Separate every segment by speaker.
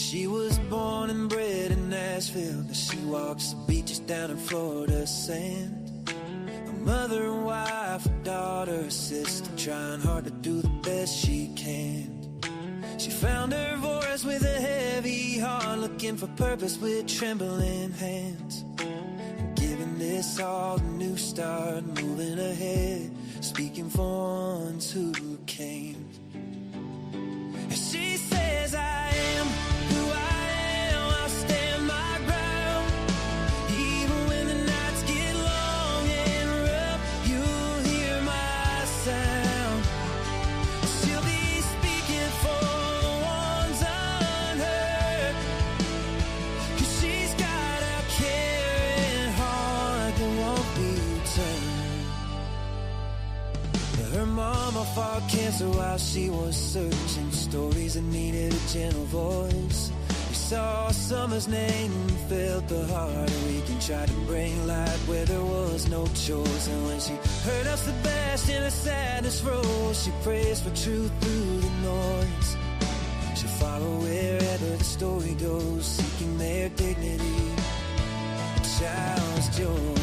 Speaker 1: She was born and bred in Nashville. Now she walks the beaches down in Florida sand. A mother and wife, a daughter, a sister, trying hard to do the best she can. She found her voice with a heavy heart, looking for purpose with trembling hands. Giving this all a new start, moving ahead, speaking for ones who came. She says, I am who I am, I'll stand my ground. Even when the nights get long and rough, you'll hear my sound. She'll be speaking for the ones unheard, 'cause she's got a caring heart that won't be turned. Her mama fought cancer while she was searching, stories that needed a gentle voice. We saw summer's name and felt the heart ache and tried to bring light where there was no choice. And when she heard of Sebastian, her sadness rose. She prays for truth through the noise. She'll follow wherever the story goes, seeking their dignity, a child's joy.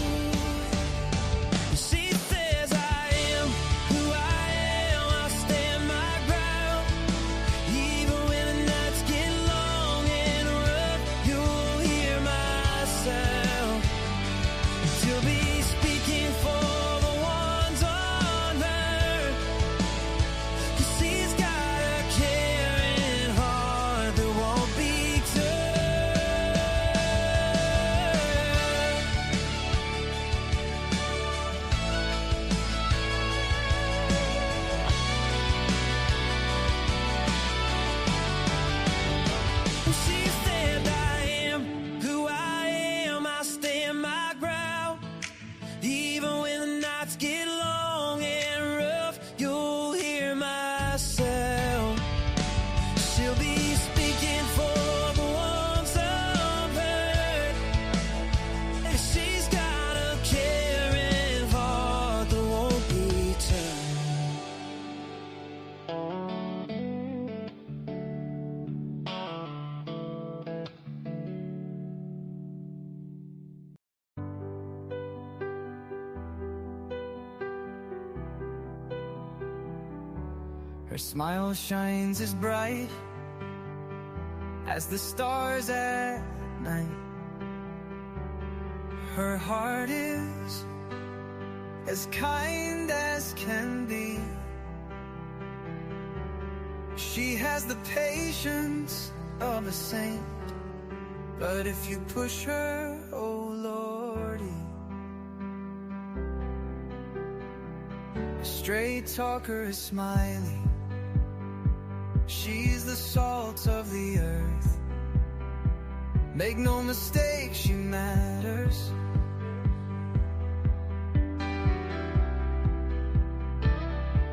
Speaker 2: Her smile shines as bright as the stars at night. Her heart is as kind as can be. She has the patience of a saint, but if you push her, oh Lordy. A straight talker is smiling. She's the salt of the earth. Make no mistake, she matters.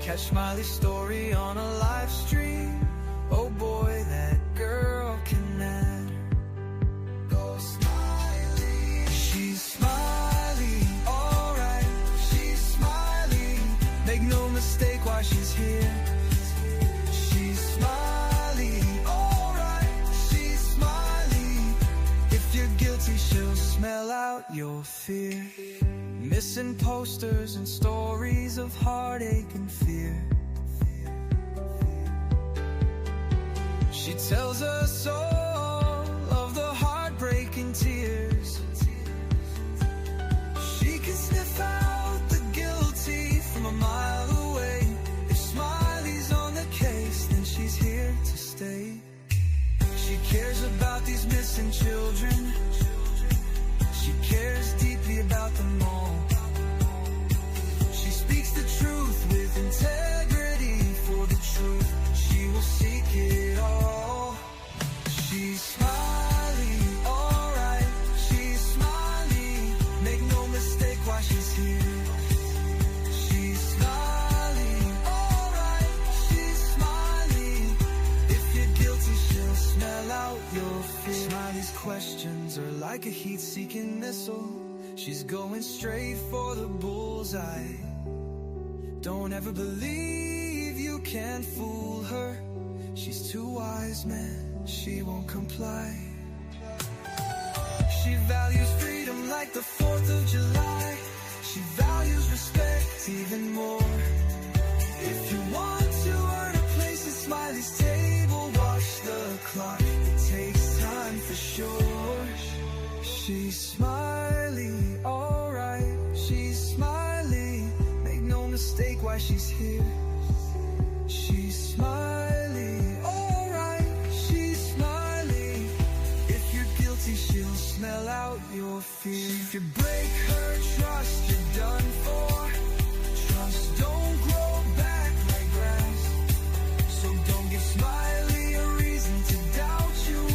Speaker 2: Catch Smiley's story on a live stream. Oh boy, that girl can matter. Go Smiley. She's Smiley, alright. She's Smiley. Make no mistake why she's here. She's Smiley, alright. She's Smiley. If you're guilty, she'll smell out your fear. Missing posters and stories of heartache and fear. She tells us all of the heartbreaking tears. She can sniff out the guilty from a mile away. If Smiley's on the case, then she's here to stay. She cares about these missing children. She cares deeply about them all. She speaks the truth with integrity. For the truth, she will seek it all. She's Smiley, alright. She's Smiley. Make no mistake why she's here. She's Smiley, alright. She's Smiley. If you're guilty, she'll smell out your fear. Smiley's questions are like a heat-seeking missile. She's going straight for the bullseye. Don't ever believe you can fool her. She's too wise, man. she won't comply. She values freedom like the 4th of July. She values respect even more. If you want to earn a place at Smiley's table, watch the clock, it takes time for sure. She's Smiley, alright, she's Smiley. Make no mistake why she's here. She's Smiley, alright, she's Smiley. If you're guilty, she'll smell out your fear. If you break her trust, you're done for. Trust don't grow back like grass, so don't give Smiley a reason to doubt you,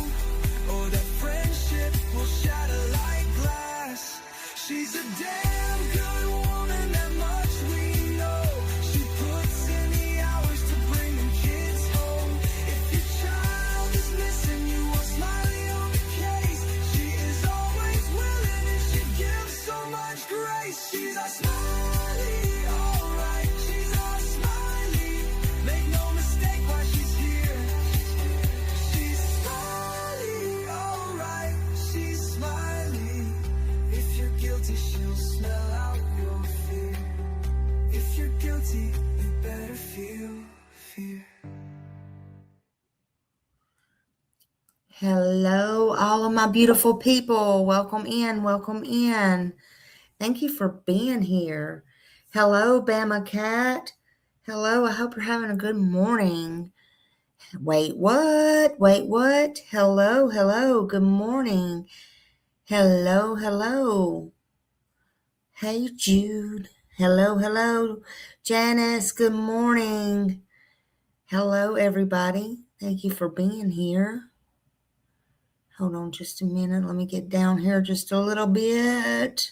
Speaker 2: or that friendship will shatter like glass. She's a damn good woman, that much we know. She puts in the hours to bring them kids home. If your child is missing, you want Smiley on the case. She is always willing and she gives so much grace. She's a Smiley, alright, she's a Smiley. Make no mistake why she's here. She's Smiley, alright, she's Smiley. If you're guilty, she'll smell out your fear. If you're guilty, you better feel fear.
Speaker 3: Hello, all of my beautiful people. Welcome in. Welcome in. Thank you for being here. Hello, Bama Cat. Hello, I hope you're having a good morning. Wait, what? Wait, what? Hello, hello, good morning. Hello, hello. Hey, Jude. Hello, hello. Janice, good morning. Hello, everybody. Thank you for being here. Hold on just a minute. Let me get down here just a little bit.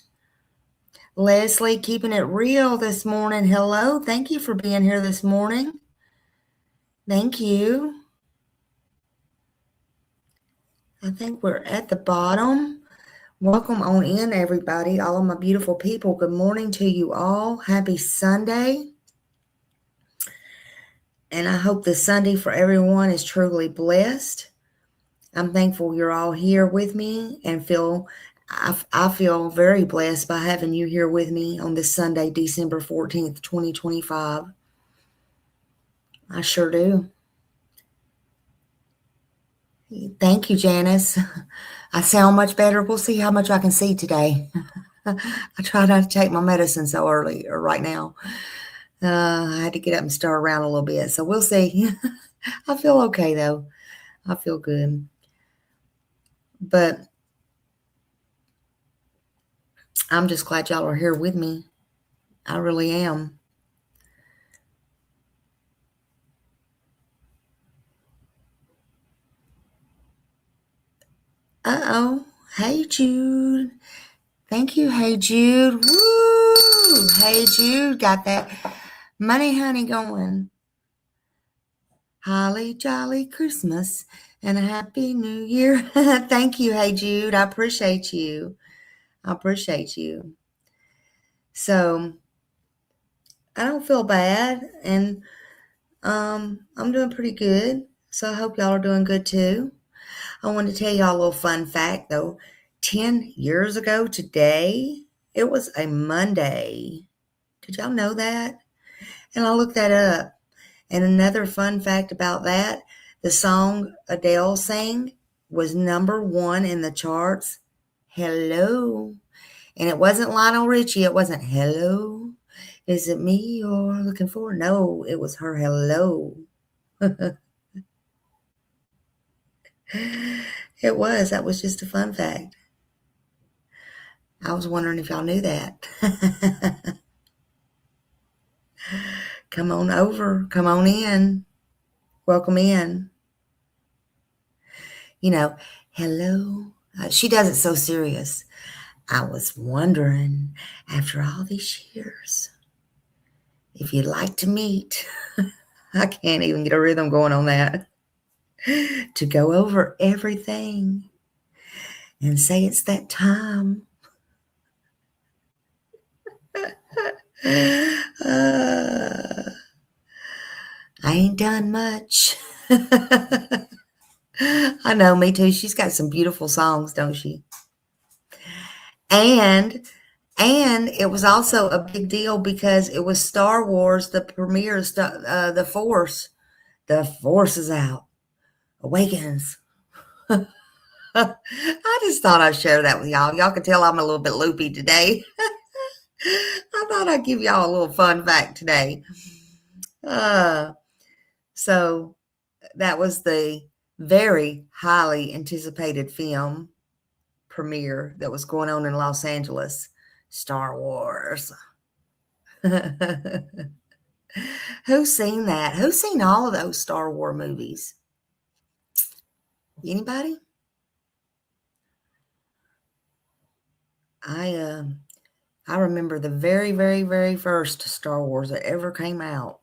Speaker 3: Leslie, keeping it real this morning. Hello. Thank you for being here this morning. Thank you. I think we're at the bottom. Welcome on in, everybody. All of my beautiful people. Good morning to you all. Happy Sunday. And I hope the Sunday for everyone is truly blessed. I'm thankful you're all here with me and I feel very blessed by having you here with me on this Sunday, December 14th, 2025. I sure do. Thank you, Janice. I sound much better. We'll see how much I can see today. I try not to take my medicine so early or right now. I had to get up and stir around a little bit, so we'll see. I feel okay, though. I feel good. But I'm just glad y'all are here with me. I really am. Uh-oh. Hey, Jude. Thank you. Hey, Jude. Woo! Hey, Jude. Got that money honey going. Holly jolly Christmas and a happy new year. Thank you. Hey, Jude. I appreciate you. I appreciate you. So I don't feel bad, and I'm doing pretty good. So I hope y'all are doing good too. I want to tell y'all a little fun fact though. 10 years ago today, it was a Monday. Did y'all know that? And I looked that up. And another fun fact about that, the song Adele sang was #1 in the charts. Hello. And it wasn't Lionel Richie. It wasn't hello. Is it me you're looking for? No, it was her hello. It was. That was just a fun fact. I was wondering if y'all knew that. Come on over. Come on in. Welcome in. You know, hello. She does it so serious. I was wondering, after all these years, if you'd like to meet. I can't even get a rhythm going on that. To go over everything and say it's that time. I ain't done much. I I know, me too. She's got some beautiful songs, don't she? And it was also a big deal because it was Star Wars, the premiere, the Force. The Force is out. Awakens. I just thought I'd share that with y'all. Y'all can tell I'm a little bit loopy today. I thought I'd give y'all a little fun fact today. So that was the very highly anticipated film premiere that was going on in Los Angeles. Star Wars. Who's seen that? Who's seen all of those Star Wars movies? Anybody? I remember the very, very, very first Star Wars that ever came out.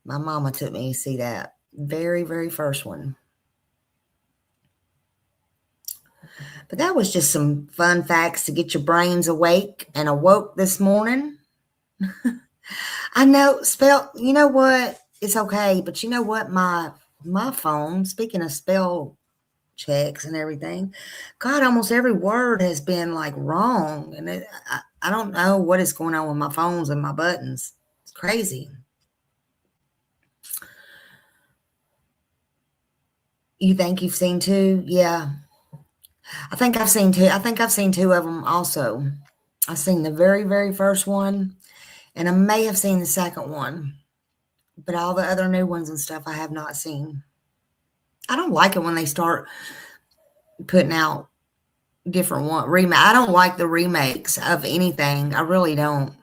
Speaker 3: My mama took me to see that. Very, very first one. But that was just some fun facts to get your brains awake and awoke this morning. I know, you know what? It's okay, but you know what? My phone, speaking of spell checks and everything, God, almost every word has been like wrong. And I don't know what is going on with my phones and my buttons. It's crazy. You think you've seen two? Yeah. I think I've seen two. I think I've seen two of them also. I've seen the very, very first one, and I may have seen the second one, but all the other new ones and stuff I have not seen. I don't like it when they start putting out different I don't like the remakes of anything. I really don't.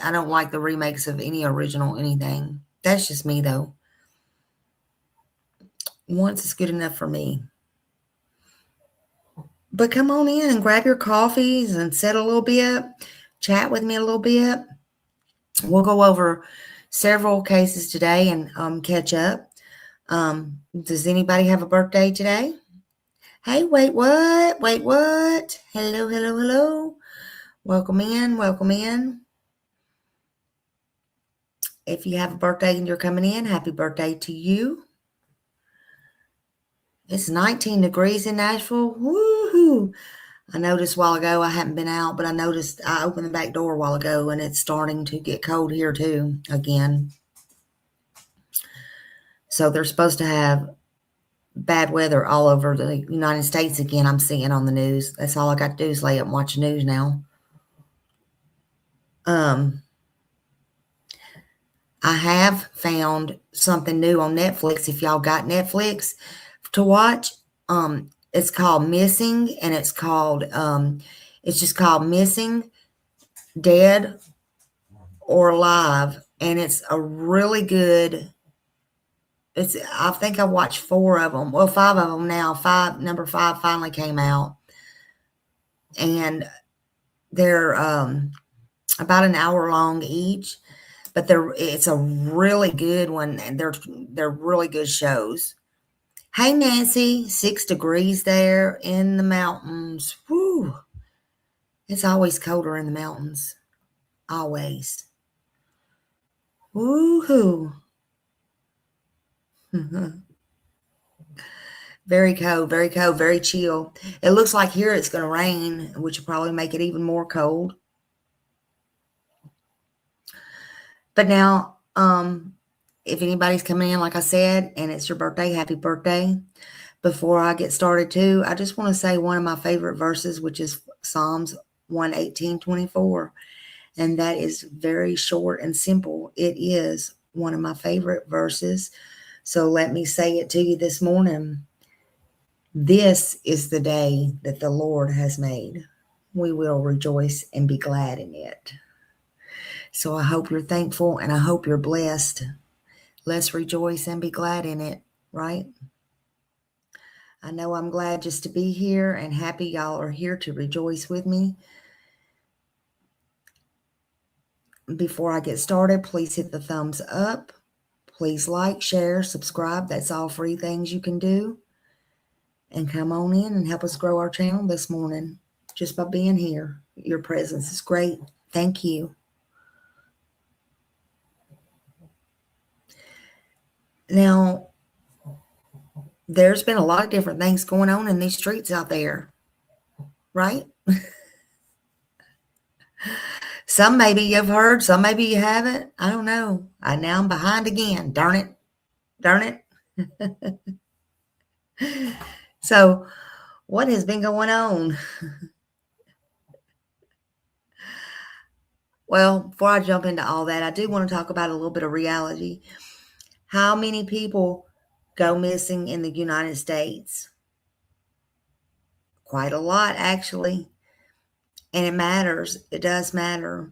Speaker 3: I don't like the remakes of any original anything. That's just me, though. Once is good enough for me. But come on in and grab your coffees and sit a little bit, chat with me a little bit. We'll go over several cases today and catch up. Does anybody have a birthday today? Hey, wait, what? Wait, what? Hello, hello, hello. Welcome in, welcome in. If you have a birthday and you're coming in, happy birthday to you. It's 19 degrees in Nashville. Woohoo! I noticed a while ago, I hadn't been out, but I noticed I opened the back door a while ago and it's starting to get cold here too again. So they're supposed to have bad weather all over the United States again. I'm seeing on the news. That's all I got to do is lay up and watch the news now. I have found something new on Netflix. If y'all got Netflix to watch, it's called Missing, and it's just called Missing, Dead or Alive, and it's a really good. I think I watched 4 of them. Well, 5 of them now. Number 5 finally came out, and they're about an hour long each. But it's a really good one, and they're really good shows. Hey, Nancy, 6 degrees there in the mountains. Whew. It's always colder in the mountains. Always. Woohoo. Very cold, very cold, very chill. It looks like here it's going to rain, which will probably make it even more cold. But now, if anybody's coming in, like I said, and it's your birthday, happy birthday. Before I get started too, I just want to say one of my favorite verses, which is Psalms 118:24. And that is very short and simple. It is one of my favorite verses. So let me say it to you this morning. This is the day that the Lord has made. We will rejoice and be glad in it. So I hope you're thankful and I hope you're blessed. Let's rejoice and be glad in it, right? I know I'm glad just to be here and happy y'all are here to rejoice with me. Before I get started, please hit the thumbs up. Please like, share, subscribe. That's all free things you can do. And come on in and help us grow our channel this morning just by being here. Your presence is great. Thank you. Now, there's been a lot of different things going on in these streets out there, right? Some maybe you've heard, some maybe you haven't. I don't know. Now I'm behind again. Darn it. Darn it. So, what has been going on? Well, before I jump into all that, I do want to talk about a little bit of reality. How many people go missing in the United States? Quite a lot, actually. And it matters. It does matter.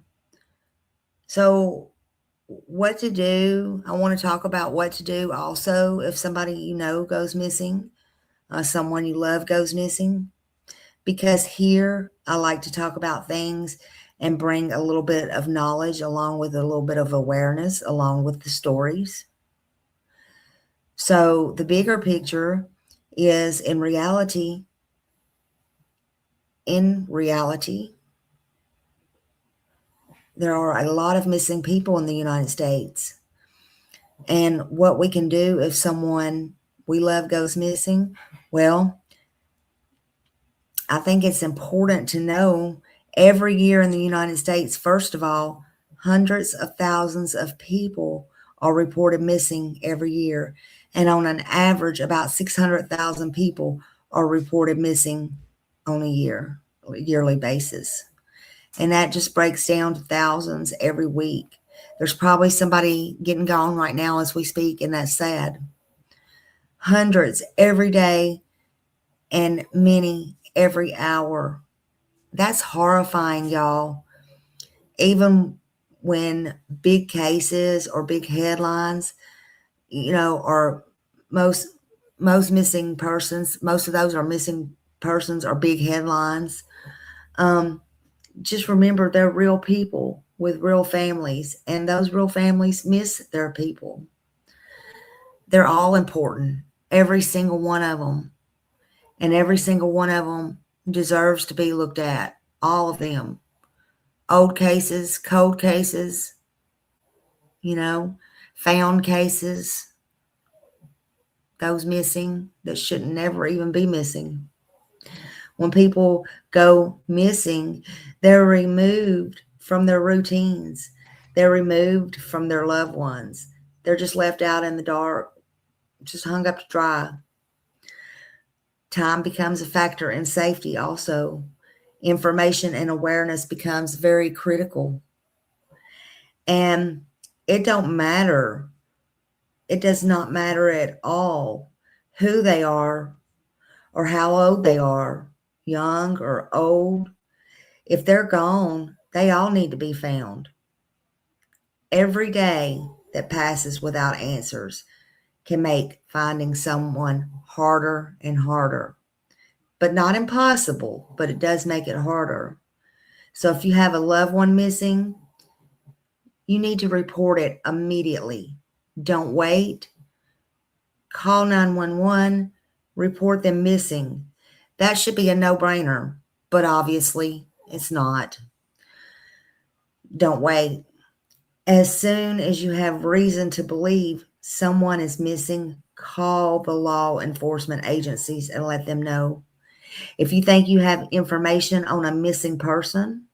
Speaker 3: So, what to do? I want to talk about what to do also if somebody you know goes missing, someone you love goes missing. Because here I like to talk about things and bring a little bit of knowledge along with a little bit of awareness along with the stories. So the bigger picture is in reality, there are a lot of missing people in the United States. And what we can do if someone we love goes missing, well, I think it's important to know every year in the United States, first of all, hundreds of thousands of people are reported missing every year. And on an average, about 600,000 people are reported missing on a yearly basis. And that just breaks down to thousands every week. There's probably somebody getting gone right now as we speak, and that's sad. Hundreds every day and many every hour. That's horrifying, y'all. Even when big cases or big headlines, are most missing persons, most of those are missing persons or big headlines. Just remember they're real people with real families, and those real families miss their people. They're all important, every single one of them. And every single one of them deserves to be looked at. All of them. Old cases, cold cases, found cases, those missing that shouldn't never even be missing. When people go missing, they're removed from their routines. They're removed from their loved ones. They're just left out in the dark, just hung up to dry. Time becomes a factor in safety also. Information and awareness becomes very critical. And it don't matter. It does not matter at all who they are or how old they are, young or old. If they're gone, they all need to be found. Every day that passes without answers can make finding someone harder and harder. But not impossible, but it does make it harder. So if you have a loved one missing, you need to report it immediately. Don't wait. Call 911, report them missing. That should be a no-brainer, but obviously it's not. Don't wait. As soon as you have reason to believe someone is missing, call the law enforcement agencies and let them know. If you think you have information on a missing person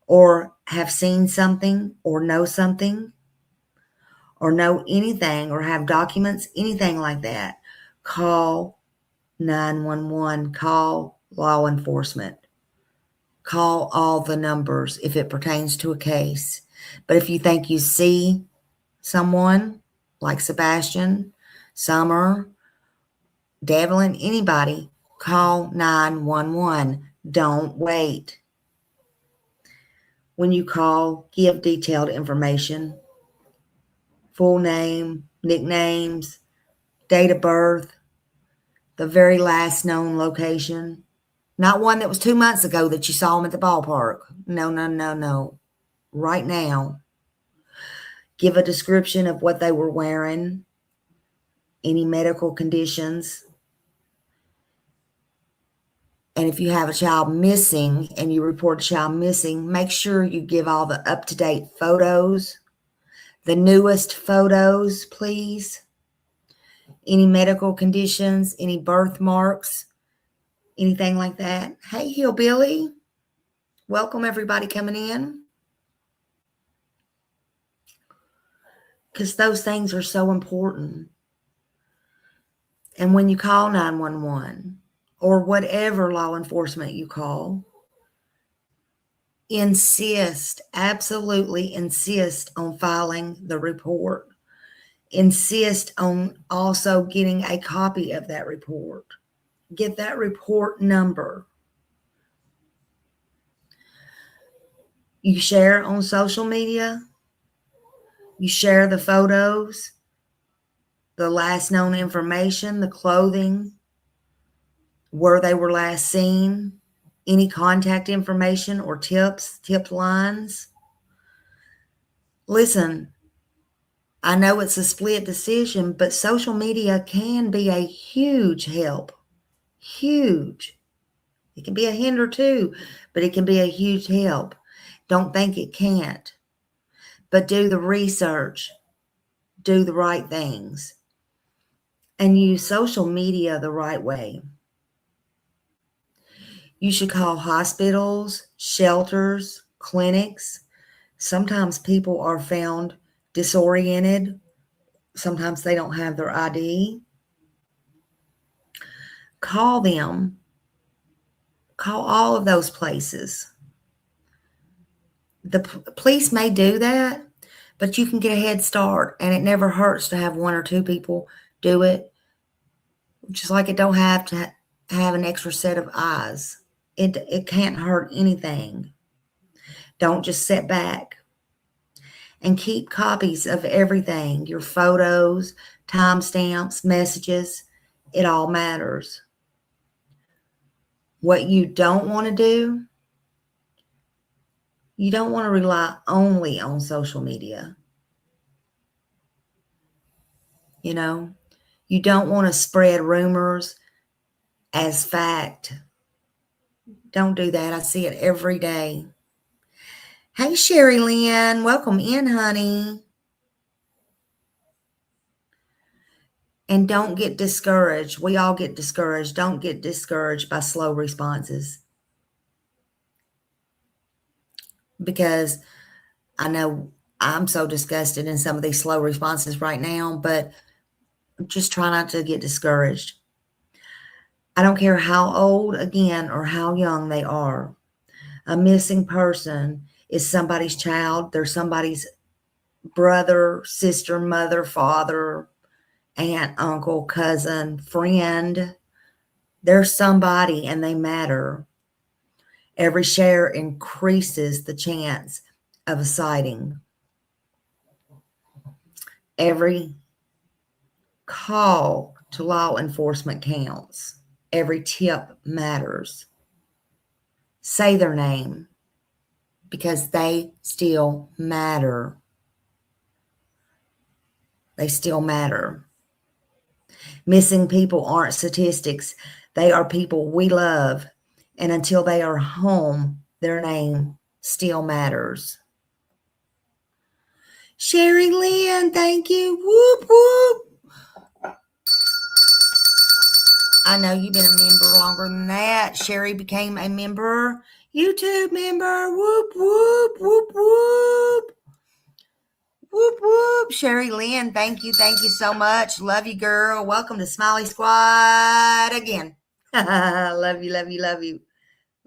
Speaker 3: or have seen something or know something or know anything or have documents, anything like that, call 911, call law enforcement, call all the numbers if it pertains to a case. But if you think you see someone like Sebastian, Summer, Devlin, anybody, call 911. Don't wait. When you call, give detailed information. Full name, nicknames, date of birth, the very last known location. Not one that was 2 months ago that you saw them at the ballpark. No. Right now. Give a description of what they were wearing, any medical conditions. And if you have a child missing and you report a child missing, make sure you give all the up-to-date photos, the newest photos, please. any medical conditions, any birthmarks, anything like that. Hey, Hillbilly. Welcome, everybody coming in. Because those things are so important. And when you call 911 or whatever law enforcement you call, absolutely insist on filing the report. Insist on also getting a copy of that report. Get that report number. You share on social media. You share the photos, the last known information, the clothing, where they were last seen, any contact information or tip lines. Listen, I know it's a split decision, but social media can be a huge help. Huge. It can be a hinder too, but it can be a huge help. Don't think it can't. But do the research. Do the right things. And use social media the right way. You should call hospitals, shelters, clinics. Sometimes people are found disoriented. Sometimes they don't have their ID. Call them. Call all of those places. The police may do that, but you can get a head start, and it never hurts to have one or two people do it. Just like it don't have to have an extra set of eyes. It can't hurt anything. Don't just sit back. And keep copies of everything, your photos, timestamps, messages. It all matters. What you don't want to do, you don't want to rely only on social media. You know, you don't want to spread rumors as fact. Don't do that. I see it every day. Hey, Sherry Lynn, welcome in, honey. And don't get discouraged. We all get discouraged. Don't get discouraged by slow responses. Because I know I'm so disgusted in some of these slow responses right now, but just try not to get discouraged. I don't care how old, again, or how young they are. A missing person is somebody's child. They're somebody's brother, sister, mother, father, aunt, uncle, cousin, friend. They're somebody and they matter. Every share increases the chance of a sighting. Every call to law enforcement counts. Every tip matters. Say their name because they still matter. They still matter. Missing people aren't statistics. They are people we love. And until they are home, their name still matters. Sherry Lynn, thank you. Whoop, whoop. I know you've been a member longer than that. Sherry became a member, YouTube member. Whoop, whoop, whoop, whoop. Whoop, whoop. Sherry Lynn, thank you. Thank you so much. Love you, girl. Welcome to Smiley Squad again. Love you, love you, love you.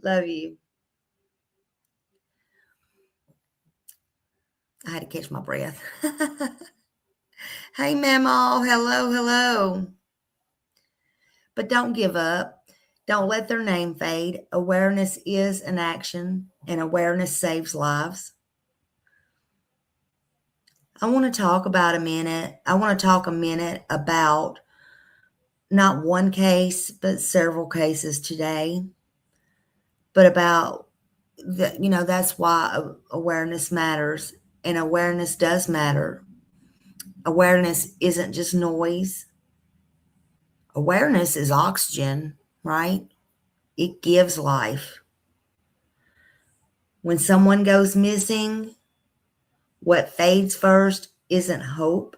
Speaker 3: Love you. I had to catch my breath. Hey, Memo. Hello, hello. But don't give up. Don't let their name fade. Awareness is an action, and awareness saves lives. I want to talk about a minute. I want to talk a minute about not one case, but several cases today. But about that's why awareness matters, and awareness does matter. Awareness isn't just noise. Awareness is oxygen, right? It gives life. When someone goes missing, what fades first isn't hope,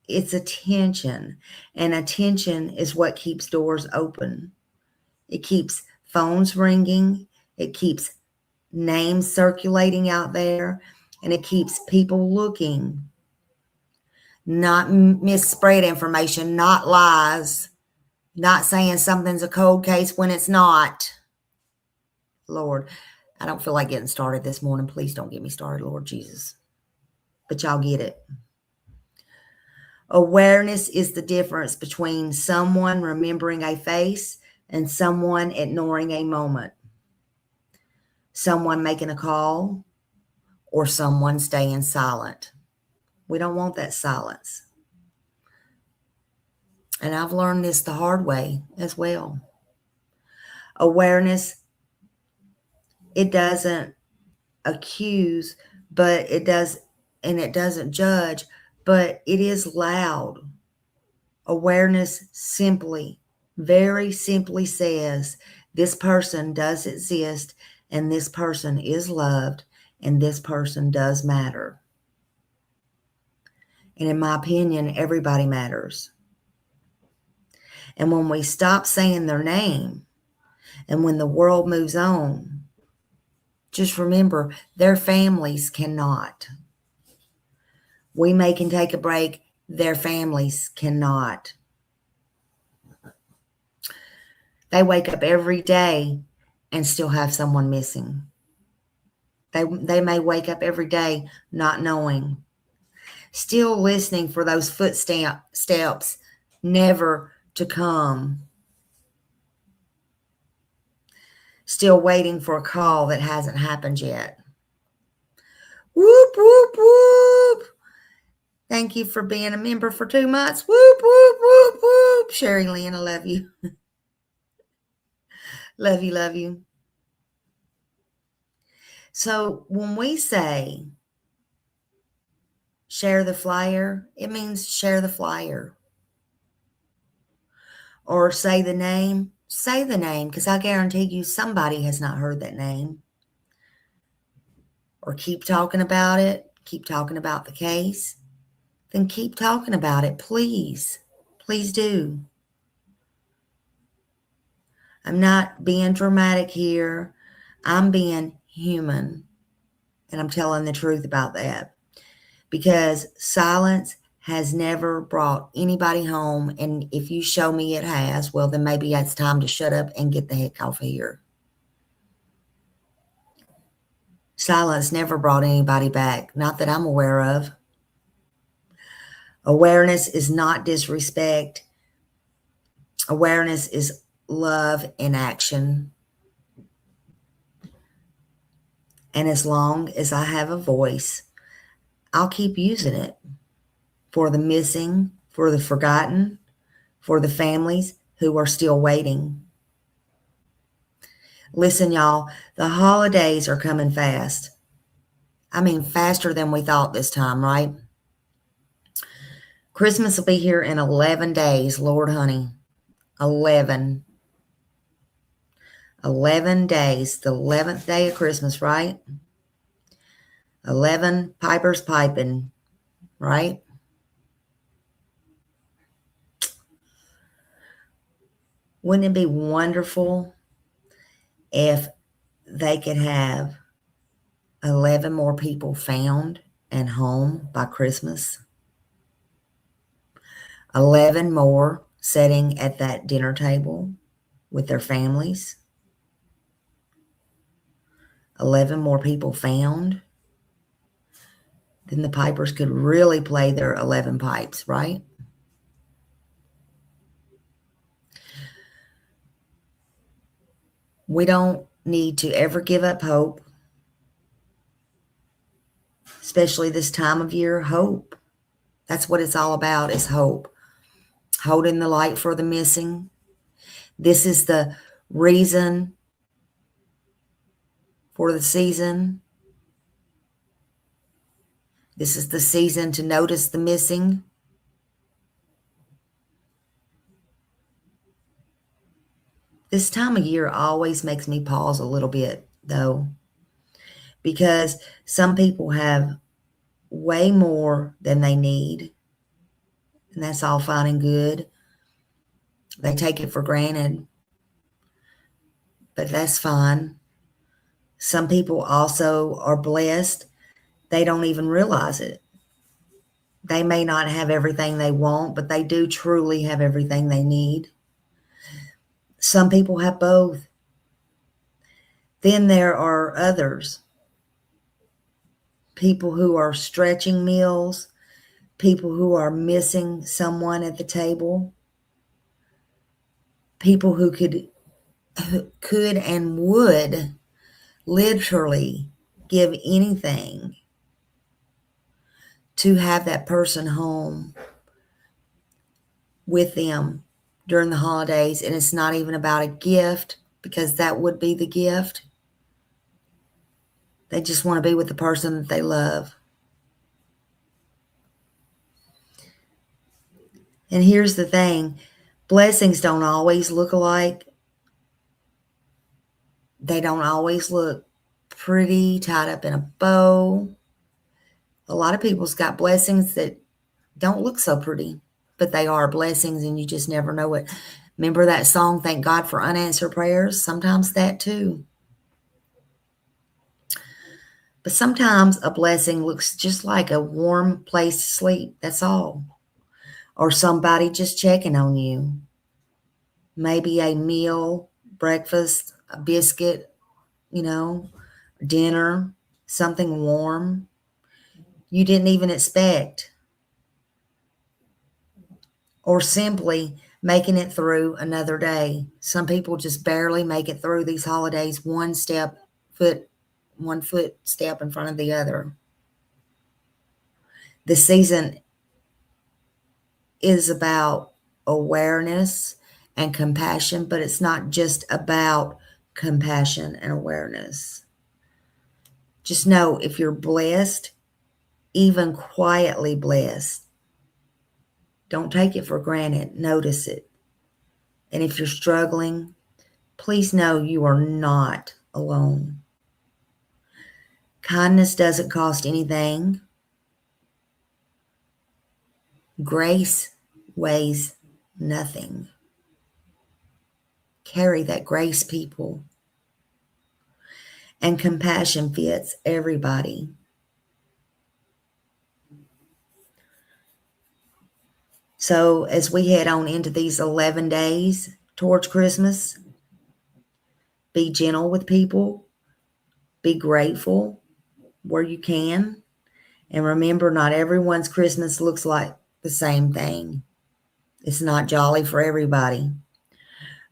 Speaker 3: It's attention. And attention is what keeps doors open. It keeps phones ringing. It keeps names circulating out there. And it keeps people looking. Not misspread information, not lies, not saying something's a cold case when it's not. Lord, I don't feel like getting started this morning. Please don't get me started, Lord Jesus. But y'all get it. Awareness is the difference between someone remembering a face and someone ignoring a moment. Someone making a call or someone staying silent. We don't want that silence. And I've learned this the hard way as well. Awareness, it doesn't accuse, but it does, and it doesn't judge, but it is loud. Awareness simply, very simply says, this person does exist, and this person is loved, and this person does matter. And in my opinion, everybody matters. And when we stop saying their name, and when the world moves on, just remember, their families cannot. We can take a break. Their families cannot. They wake up every day and still have someone missing. They may wake up every day not knowing. Still listening for those footsteps never to come. Still waiting for a call that hasn't happened yet. Whoop, whoop, whoop. Thank you for being a member for 2 months. Whoop, whoop, whoop, whoop. Sherry Lynn, I love you. Love you, love you. So when we say share the flyer, it means share the flyer. Or say the name, because I guarantee you somebody has not heard that name. Or keep talking about it, keep talking about the case. Then keep talking about it, please. Please do. I'm not being dramatic here. I'm being human. And I'm telling the truth about that. Because silence has never brought anybody home. And if you show me it has, well, then maybe it's time to shut up and get the heck off of here. Silence never brought anybody back. Not that I'm aware of. Awareness is not disrespect. Awareness is love in action. And as long as I have a voice, I'll keep using it for the missing, for the forgotten, for the families who are still waiting. Listen, y'all, the holidays are coming fast. I mean, faster than we thought this time, right? Christmas will be here in 11 days, Lord honey. 11 days, the 11th day of Christmas, right? 11 pipers piping, right? Wouldn't it be wonderful if they could have 11 more people found and home by Christmas? 11 more sitting at that dinner table with their families. 11 more people found. Then the pipers could really play their 11 pipes, right? We don't need to ever give up hope, especially this time of year. Hope. That's what it's all about, is hope. Holding the light for the missing. This is the reason for the season. This is the season to notice the missing. This time of year always makes me pause a little bit, though, because some people have way more than they need. and that's all fine and good. They take it for granted, but that's fine. Some people also are blessed. They don't even realize it. They may not have everything they want, but they do truly have everything they need. Some people have both. Then there are others, people who are stretching meals, people who are missing someone at the table, people who could and would literally give anything to have that person home with them during the holidays. And it's not even about a gift, because that would be the gift. They just want to be with the person that they love. And here's the thing, blessings don't always look alike. They don't always look pretty, tied up in a bow. A lot of people's got blessings that don't look so pretty, but they are blessings, and you just never know it. Remember that song, Thank God for Unanswered Prayers? Sometimes that too. But sometimes a blessing looks just like a warm place to sleep. That's all. Or somebody just checking on you. Maybe a meal, breakfast, a biscuit, dinner, something warm you didn't even expect. Or simply making it through another day. Some people just barely make it through these holidays one footstep in front of the other. The season is about awareness and compassion, but it's not just about compassion and awareness. Just know, if you're blessed, even quietly blessed, don't take it for granted. Notice it. And if you're struggling, please know you are not alone. Kindness doesn't cost anything. Grace weighs nothing. Carry that grace, people. And compassion fits everybody. So as we head on into these 11 days towards Christmas, be gentle with people. Be grateful where you can. And remember, not everyone's Christmas looks like the same thing. It's not jolly for everybody.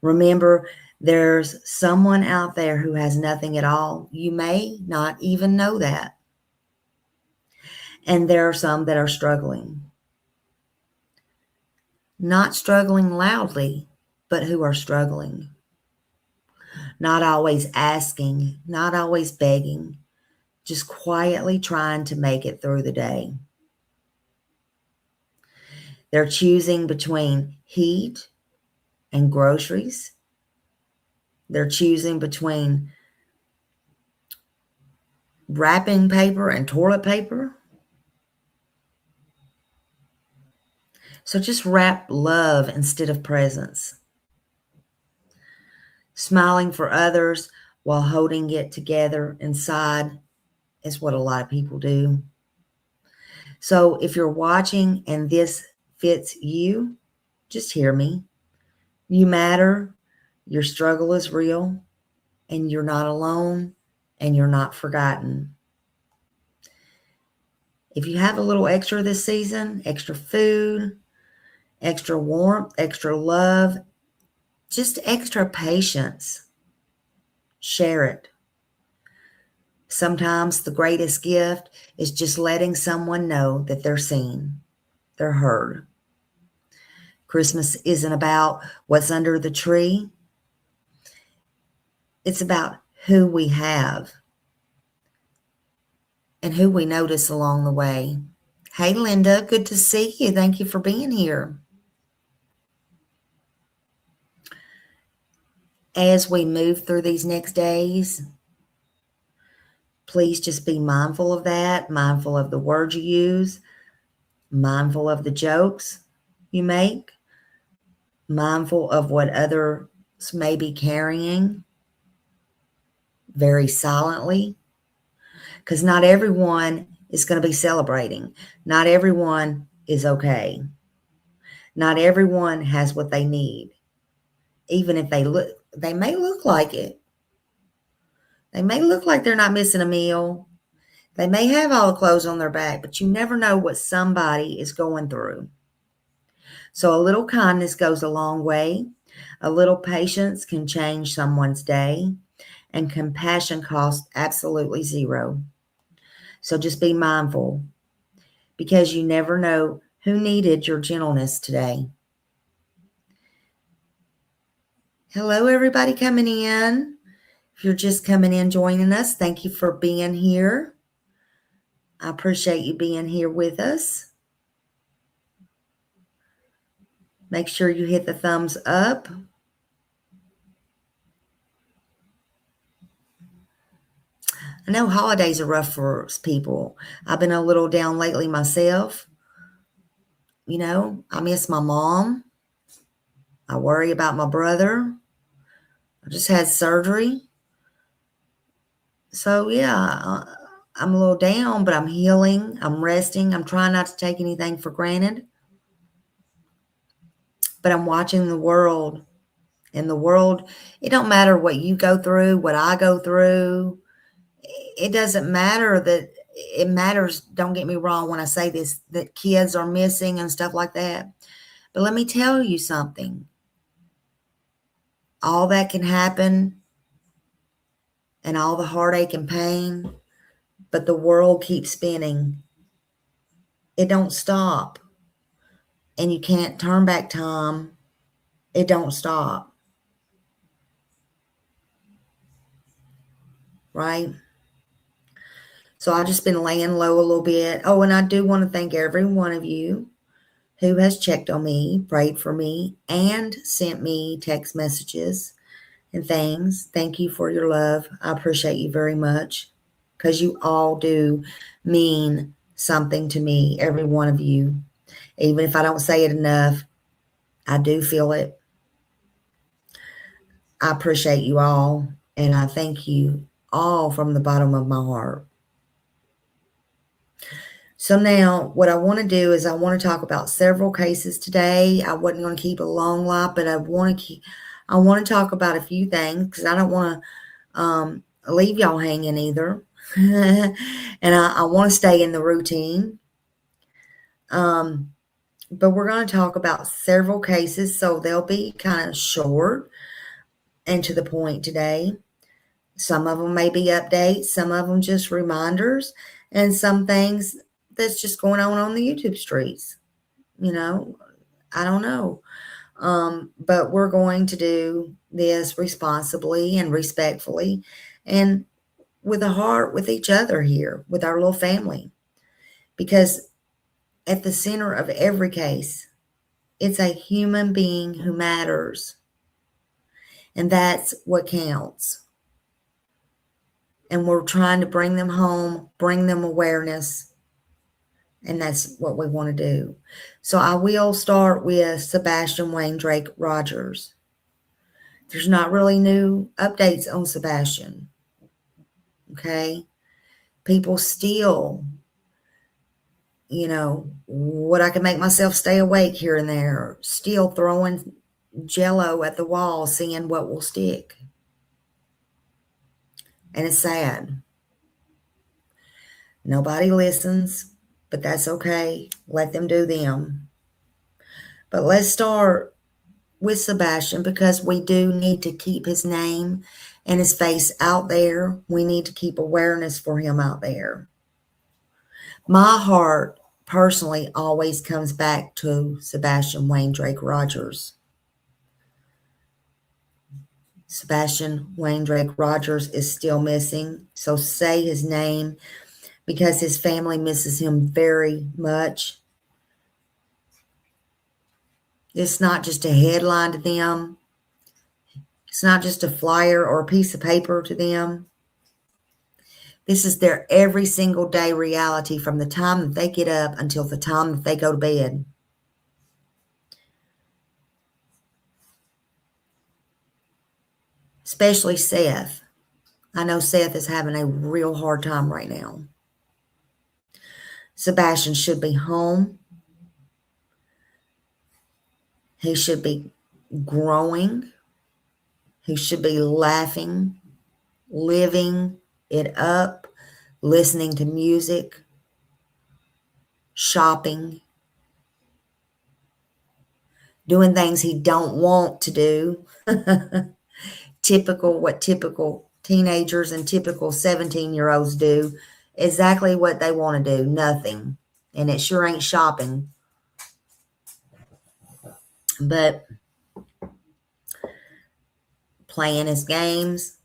Speaker 3: Remember, there's someone out there who has nothing at all. You may not even know that. And there are some that are struggling. Not struggling loudly, but who are struggling. Not always asking, not always begging, just quietly trying to make it through the day. They're choosing between heat and groceries. They're choosing between wrapping paper and toilet paper. So just wrap love instead of presents. Smiling for others while holding it together inside is what a lot of people do. So if you're watching and this fits you, just hear me. You matter. Your struggle is real, and you're not alone, and you're not forgotten. If you have a little extra this season, extra food, extra warmth, extra love, just extra patience, share it. Sometimes the greatest gift is just letting someone know that they're seen, they're heard. Christmas isn't about what's under the tree. It's about who we have and who we notice along the way. Hey, Linda, good to see you. Thank you for being here. As we move through these next days, please just be mindful of that, mindful of the words you use, mindful of the jokes, you make, mindful of what others may be carrying very silently, because not everyone is going to be celebrating. Not everyone is okay. Not everyone has what they need. Even if they may look like it. They may look like they're not missing a meal. They may have all the clothes on their back, but you never know what somebody is going through. So a little kindness goes a long way. A little patience can change someone's day, and compassion costs absolutely zero. So just be mindful, because you never know who needed your gentleness today. Hello, everybody coming in. If you're just coming in, joining us, thank you for being here. I appreciate you being here with us. Make sure you hit the thumbs up. I know holidays are rough for people. I've been a little down lately myself. You know, I miss my mom. I worry about my brother. I just had surgery. So, yeah, I'm a little down, but I'm healing. I'm resting. I'm trying not to take anything for granted. But I'm watching the world. And the world, it don't matter what you go through, what I go through. It doesn't matter that it matters. Don't get me wrong when I say this, that kids are missing and stuff like that. But let me tell you something. All that can happen and all the heartache and pain, but the world keeps spinning. It don't stop. And you can't turn back time. It don't stop. Right? So I've just been laying low a little bit. Oh, and I do want to thank every one of you who has checked on me, prayed for me, and sent me text messages and things. Thank you for your love. I appreciate you very much, because you all do mean something to me, every one of you. Even if I don't say it enough, I do feel it. I appreciate you all, and I thank you all from the bottom of my heart. So now what I want to do is I want to talk about several cases today. I wasn't going to keep a long lot, but I want to talk about a few things, because I don't want to leave y'all hanging either. And I want to stay in the routine. But we're going to talk about several cases, so they'll be kind of short and to the point today. Some of them may be updates, some of them just reminders, and some things that's just going on the YouTube streets. You know, I don't know. But we're going to do this responsibly and respectfully and with a heart with each other here, with our little family. Because at the center of every case, it's a human being who matters. And that's what counts. And we're trying to bring them home, bring them awareness. And that's what we want to do. So I will start with Sebastian Wayne Drake Rogers. There's not really new updates on Sebastian. Okay? People still, what I can make myself stay awake here and there, still throwing Jello at the wall, seeing what will stick. And it's sad. Nobody listens, but that's okay. Let them do them. But let's start with Sebastian, because we do need to keep his name and his face out there. We need to keep awareness for him out there. My heart personally always comes back to Sebastian Wayne Drake Rogers. Sebastian Wayne Drake Rogers is still missing, so say his name, because his family misses him very much. It's not just a headline to them. It's not just a flyer or a piece of paper to them. This is their every single day reality, from the time that they get up until the time that they go to bed. especially Seth. I know Seth is having a real hard time right now. Sebastian should be home. He should be growing. He should be laughing, living it up, listening to music, shopping, doing things he don't want to do. What typical teenagers and typical 17-year-olds do. Exactly what they want to do, nothing. And it sure ain't shopping. But playing his games,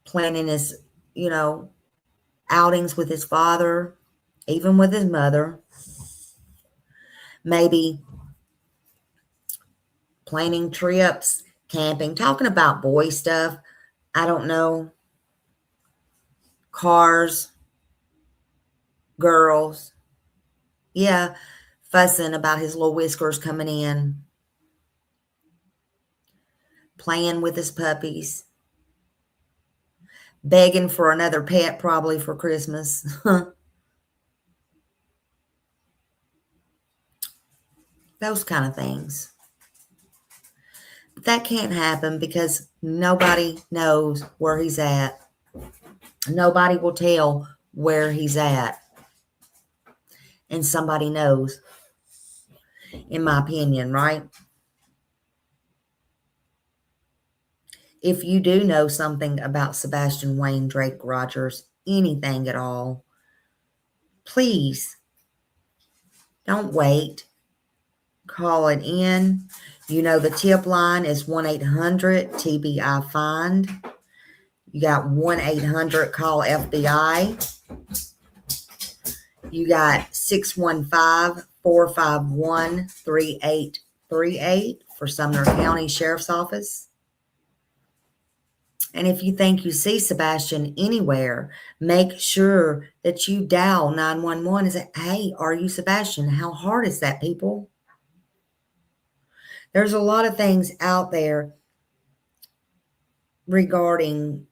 Speaker 3: planning his, outings with his father, even with his mother. Maybe planning trips, camping, talking about boy stuff. I don't know. Cars, girls. Yeah, fussing about his little whiskers coming in. Playing with his puppies. Begging for another pet probably for Christmas. Those kind of things. But that can't happen because nobody knows where he's at. Nobody will tell where he's at. And somebody knows, in my opinion, right? If you do know something about Sebastian Wayne Drake Rogers, anything at all, please don't wait. Call it in. You know the tip line is 1-800-TBI-FIND. You got 1-800 call FBI. You got 615-451-3838 for Sumner County Sheriff's Office. And if you think you see Sebastian anywhere, make sure that you dial 911 and say, hey, are you Sebastian? How hard is that, people? There's a lot of things out there regarding,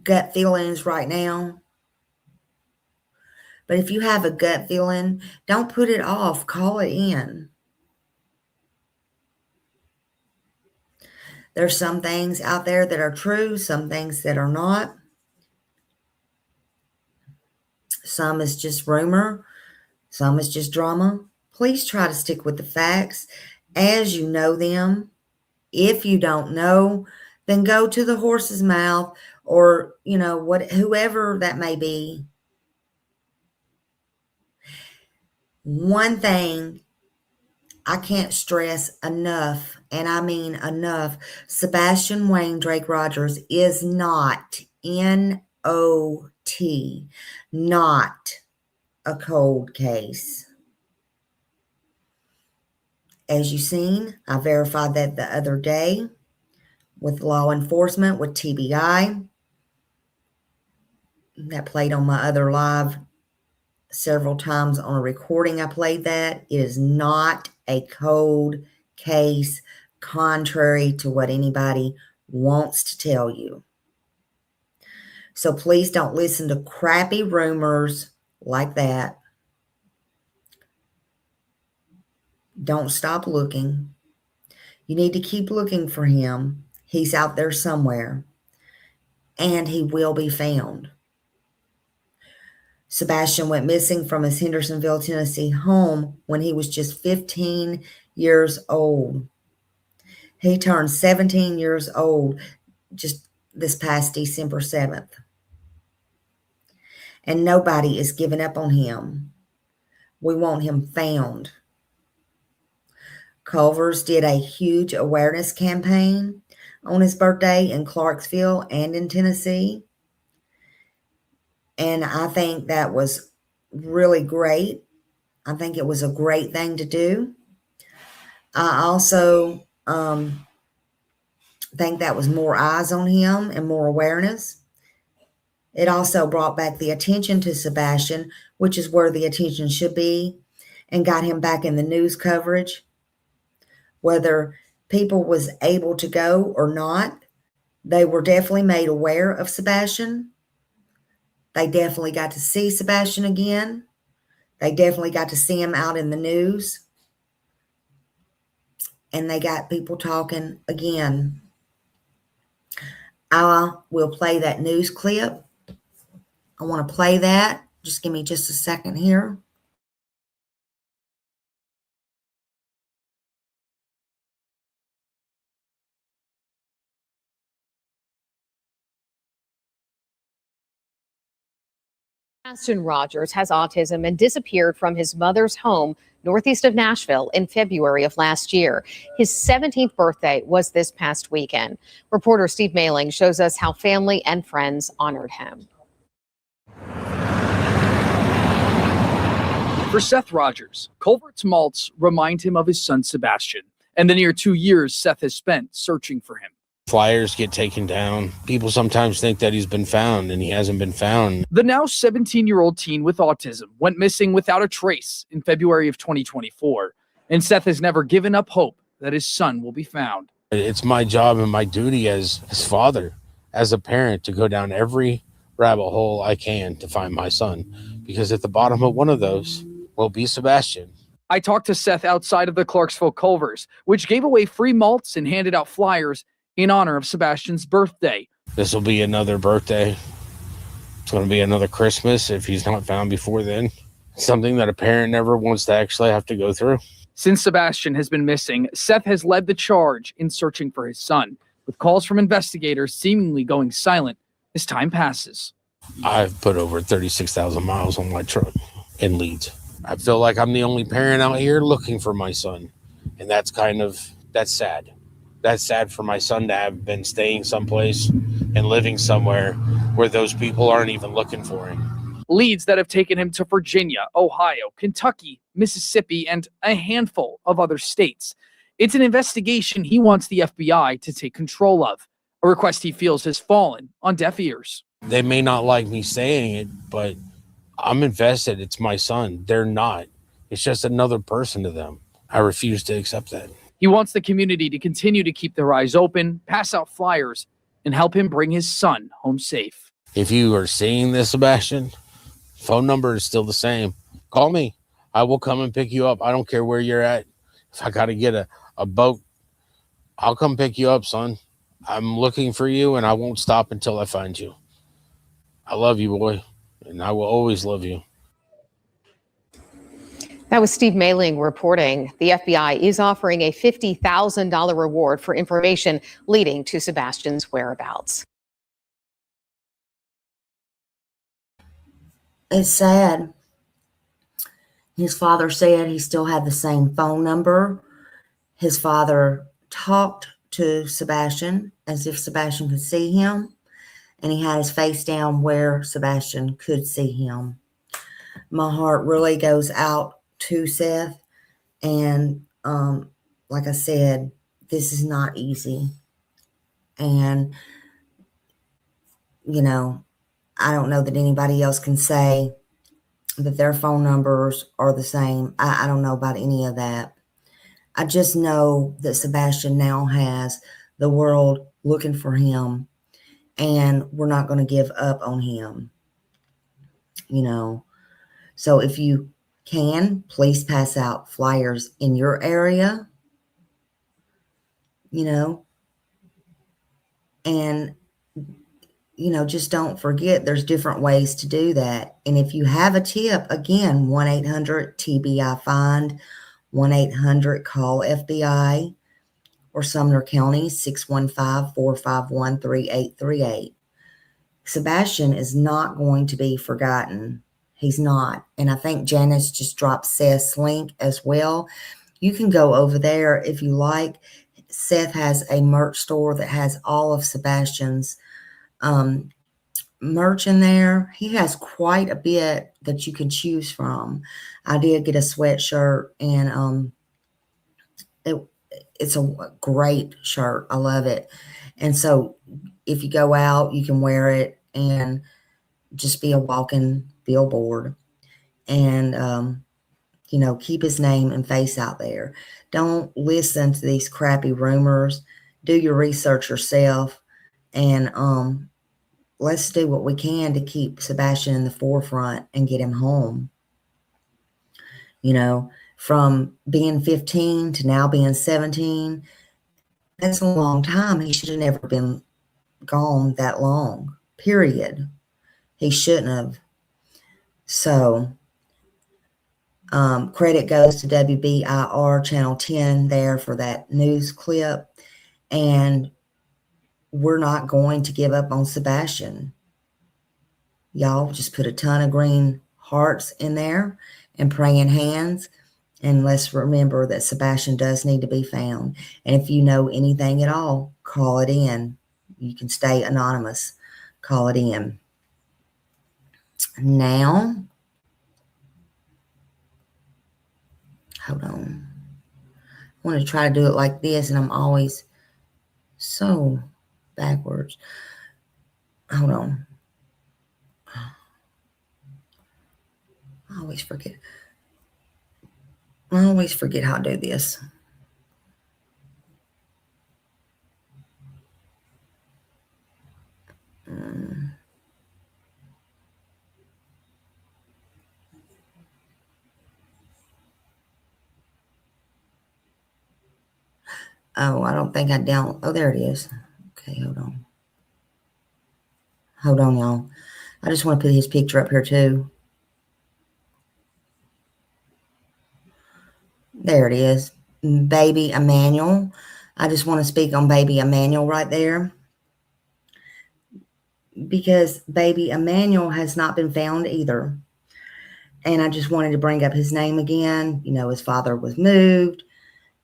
Speaker 3: gut feelings right now. But if you have a gut feeling, don't put it off. Call it in. There's some things out there that are true, some things that are not. Some is just rumor. Some is just drama. Please try to stick with the facts as you know them. If you don't know, then go to the horse's mouth or, whoever that may be. One thing I can't stress enough, and I mean enough, Sebastian Wayne Drake Rogers is not, N-O-T, not a cold case. As you've seen, I verified that the other day with law enforcement, with TBI. That played on my other live several times on a recording. I played that. It is not a cold case, contrary to what anybody wants to tell you. So please don't listen to crappy rumors like that. Don't stop looking. You need to keep looking for him. He's out there somewhere, and he will be found. Sebastian went missing from his Hendersonville, Tennessee home when he was just 15 years old. He turned 17 years old just this past December 7th. And nobody is giving up on him. We want him found. Culver's did a huge awareness campaign on his birthday in Clarksville and in Tennessee. And I think that was really great. I think it was a great thing to do. I also think that was more eyes on him and more awareness. It also brought back the attention to Sebastian, which is where the attention should be. and got him back in the news coverage. Whether people was able to go or not, they were definitely made aware of Sebastian. They definitely got to see Sebastian again. They definitely got to see him out in the news. And they got people talking again. I will play that news clip. I want to play that. Just give me just a second here.
Speaker 4: Sebastian Rogers has autism and disappeared from his mother's home northeast of Nashville in February of last year. His 17th birthday was this past weekend. Reporter Steve Mailing shows us how family and friends honored him.
Speaker 5: For Seth Rogers, Culvert's malts remind him of his son Sebastian, and the near 2 years Seth has spent searching for him.
Speaker 6: Flyers get taken down. People sometimes think that he's been found, and he hasn't been found.
Speaker 5: The now 17-year-old teen with autism went missing without a trace in February of 2024, and Seth has never given up hope that his son will be found.
Speaker 6: It's my job and my duty as his father, as a parent, to go down every rabbit hole I can to find my son, because at the bottom of one of those will be Sebastian.
Speaker 5: I talked to Seth outside of the Clarksville Culvers, which gave away free malts and handed out flyers in honor of Sebastian's birthday.
Speaker 6: This will be another birthday. It's going to be another Christmas if he's not found before then. It's something that a parent never wants to actually have to go through.
Speaker 5: Since Sebastian has been missing, Seth has led the charge in searching for his son, with calls from investigators seemingly going silent as time passes.
Speaker 6: I've put over 36,000 miles on my truck in Leeds. I feel like I'm the only parent out here looking for my son, and that's sad. That's sad for my son to have been staying someplace and living somewhere where those people aren't even looking for him.
Speaker 5: Leads that have taken him to Virginia, Ohio, Kentucky, Mississippi, and a handful of other states. It's an investigation he wants the FBI to take control of, a request he feels has fallen on deaf ears.
Speaker 6: They may not like me saying it, but I'm invested. It's my son. They're not. It's just another person to them. I refuse to accept that.
Speaker 5: He wants the community to continue to keep their eyes open, pass out flyers, and help him bring his son home safe.
Speaker 6: If you are seeing this, Sebastian, phone number is still the same. Call me. I will come and pick you up. I don't care where you're at. If I got to get a boat, I'll come pick you up, son. I'm looking for you, and I won't stop until I find you. I love you, boy, and I will always love you.
Speaker 4: That was Steve Mailing reporting. The FBI is offering a $50,000 reward for information leading to Sebastian's whereabouts.
Speaker 3: It's sad. His father said he still had the same phone number. His father talked to Sebastian as if Sebastian could see him, and he had his face down where Sebastian could see him. My heart really goes out to Seth, and like I said, this is not easy. And I don't know that anybody else can say that their phone numbers are the same. I don't know about any of that. I just know that Sebastian now has the world looking for him, and we're not going to give up on him. So if you can, please pass out flyers in your area, and just don't forget there's different ways to do that. And if you have a tip, again, 1-800-TBI-FIND, 1-800-CALL-FBI, or Sumner County, 615-451-3838. Sebastian is not going to be forgotten. He's not. And I think Janice just dropped Seth's link as well. You can go over there if you like. Seth has a merch store that has all of Sebastian's merch in there. He has quite a bit that you can choose from. I did get a sweatshirt, and it's a great shirt. I love it. And so if you go out, you can wear it and just be a walking billboard. And keep his name and face out there. Don't listen to these crappy rumors. Do your research yourself, and let's do what we can to keep Sebastian in the forefront and get him home. From being 15 to now being 17, that's a long time. He should have never been gone that long, period. He shouldn't have. So, credit goes to WBIR Channel 10 there for that news clip. And we're not going to give up on Sebastian. Y'all just put a ton of green hearts in there and praying hands. And let's remember that Sebastian does need to be found. And if you know anything at all, call it in. You can stay anonymous. Call it in. Now, hold on. I want to try to do it like this, and I'm always so backwards. Hold on. I always forget how to do this. Oh, I don't think I down. Oh, there it is. Okay, hold on. Hold on, y'all. I just want to put his picture up here too. There it is. Baby Emmanuel. I just want to speak on baby Emmanuel right there, because baby Emmanuel has not been found either. And I just wanted to bring up his name again. His father was moved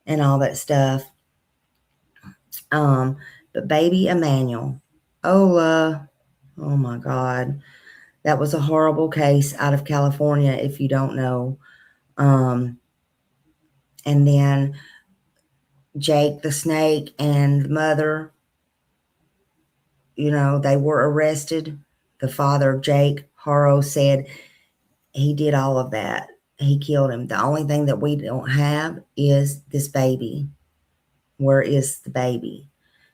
Speaker 3: and all that stuff. But baby Emmanuel, Ola, oh my God, that was a horrible case out of California, if you don't know. And then Jake the snake and the mother, they were arrested. The father of Jake, Haro, said he did all of that. He killed him. The only thing that we don't have is this baby. Where is the baby?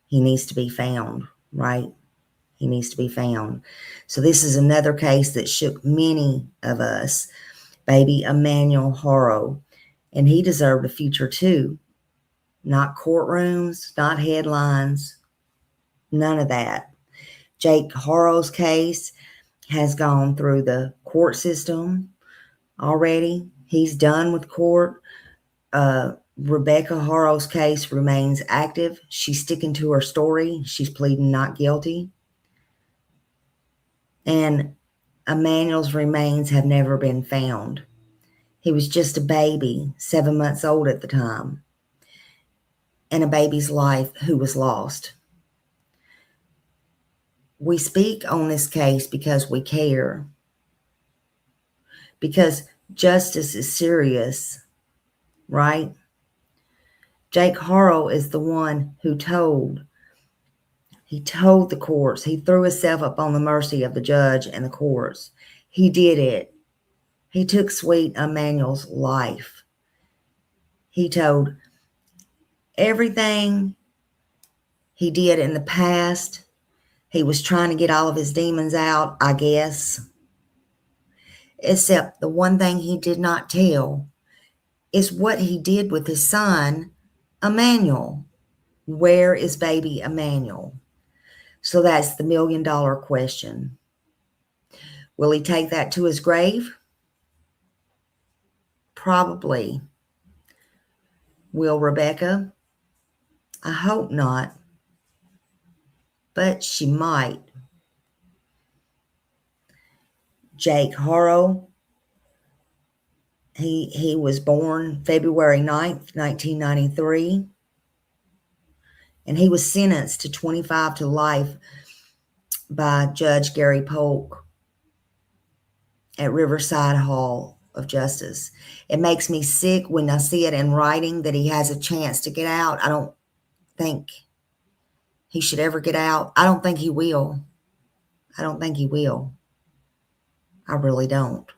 Speaker 3: He needs to be found, right? He needs to be found. So this is another case that shook many of us. Baby Emmanuel Haro. And he deserved a future too. Not courtrooms, not headlines, none of that. Jake Haro's case has gone through the court system already. He's done with court. Rebecca Haro's case remains active. She's sticking to her story. She's pleading not guilty. And Emmanuel's remains have never been found. He was just a baby, 7 months old at the time, and a baby's life who was lost. We speak on this case because we care, because justice is serious, right? Jake Haro is the one who told the courts. He threw himself up on the mercy of the judge and the courts. He did it. He took sweet Emmanuel's life. He told everything he did in the past. He was trying to get all of his demons out, I guess. Except the one thing he did not tell is what he did with his son, Emmanuel. Where is baby Emmanuel? So that's the $1 million question. Will he take that to his grave? Probably. Will Rebecca? I hope not. But she might. Jake Haro, he was born February 9th, 1993. And he was sentenced to 25 to life by Judge Gary Polk at Riverside Hall of Justice. It makes me sick when I see it in writing that he has a chance to get out. I don't think he should ever get out. I don't think he will. I don't think he will. I really don't.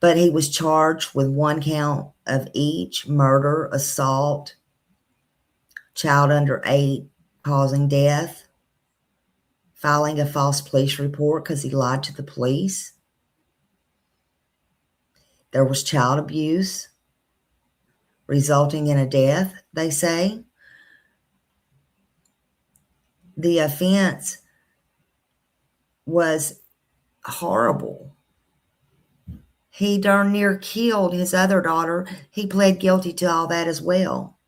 Speaker 3: But he was charged with 1 count of each: murder, assault, child under 8 causing death, filing a false police report because he lied to the police. There was child abuse resulting in a death, they say. The offense was horrible. He darn near killed his other daughter. He pled guilty to all that as well.